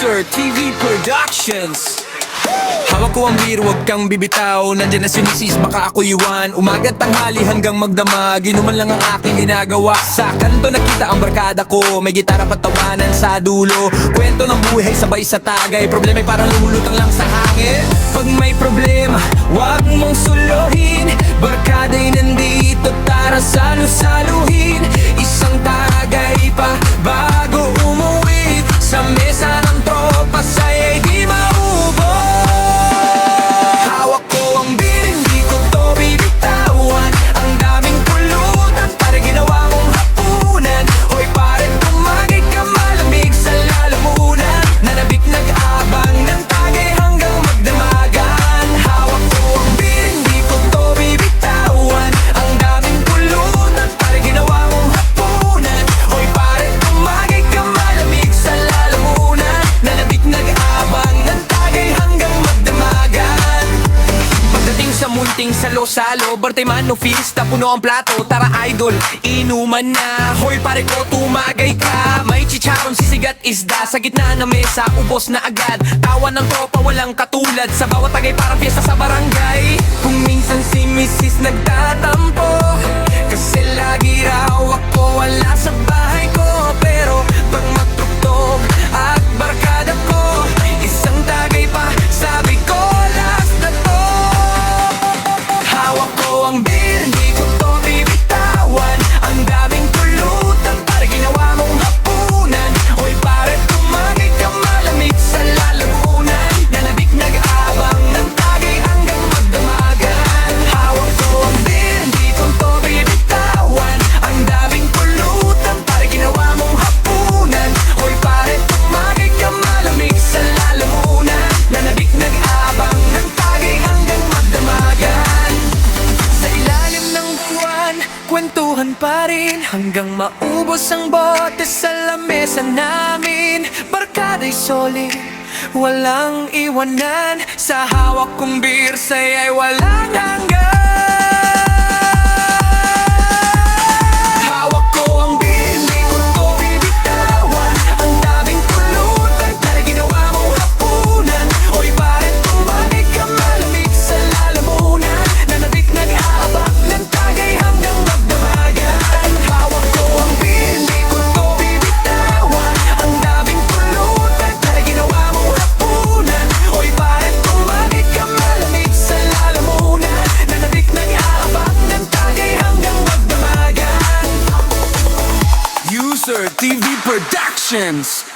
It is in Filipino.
User TV Productions. Hawak ko ang beer, huwag kang bibitaw. Nandiyan na si Mrs. baka ako iwan. Umaga't tanghali hanggang magdamag, inuman lang ang aking ginagawa. Sa kanto nakita ang barkada ko, may gitara patawanan sa dulo. Kwento ng buhay sabay sa tagay, problema'y parang lumulutang lang sa hangin. Pag may problema, huwag mong suluhin. Barkada'y nandito, tara salu-saluhin. Isang tagay pa bago umuwi. Sa mesa ng tropa, saya'y di maubos. Hawak ko ang beer, hindi ko to bibitawan. Ang daming pulutan, para ginawa mong hapunan. Hoy pare, tumagay ka, malamig sa lalamunan. Nanabik nag-abang ng tagay hanggang magdamagan. Hawak ko ang beer, hindi ko to bibitawan. Ang daming pulutan, para ginawa mong hapunan. Hoy pare, tumagay ka, malamig sa lalamunan. Nanabik nag-abang ng tagay hanggang magdamagan. Pagdating sa munting salo-salo, birthday man no fiesta, puno ang plato. Tara idol, inuman na. Hoy pare ko, tumagay ka. May chicharon, sisig at isda. Sa gitna ng mesa, ubos na agad. Tawa ng tropa, walang katulad. Sa bawat tagay parang fiesta sa barangay. Kung minsan si Mrs. nagtatampo, kasi lagi raw ako wala sa bahay ko. Pero pag magtugtog at barkada ko, isang tagay pa, sabi ko last na to. Hawak ko ang beer, hindi ko to bibitawan. Ang daming pulutan, para ginawa mong hapunan. Hoy pare, tumagay ka, malamig sa lalamunan. Nanabik nag-abang ng tagay hanggang magdamagan. Hawak ko ang beer, hindi ko to bibitawan. Ang daming pulutan, para ginawa mong hapunan. Hoy pare, tumagay ka, malamig sa lalamunan. Nanabik nag-abang ng tagay hanggang magdamagan. Sa ilalim ng buwan, kwentuhan pa rin hanggang maubos ang bote sa lamesa namin. Barkada'y solid, walang iwanan. Sa hawak kong beer, saya'y walang hanggan. Hawak ko ang beer, hindi ko to bibitawan. Ang daming pulutan, para ginawa mong hapunan. Hoy pare, tumagay ka, malamig sa lalamunan. Nanabik nag-aabang ng tagay hanggang magdamagan. Hawak ko ang beer, hindi ko to bibitawan. Ang daming pulutan, para ginawa mong hapunan. Hoy pare, tumagay ka, malamig sa lalamunan. Nanabik nag-aabang ng tagay hanggang magdamagan. User TV Productions.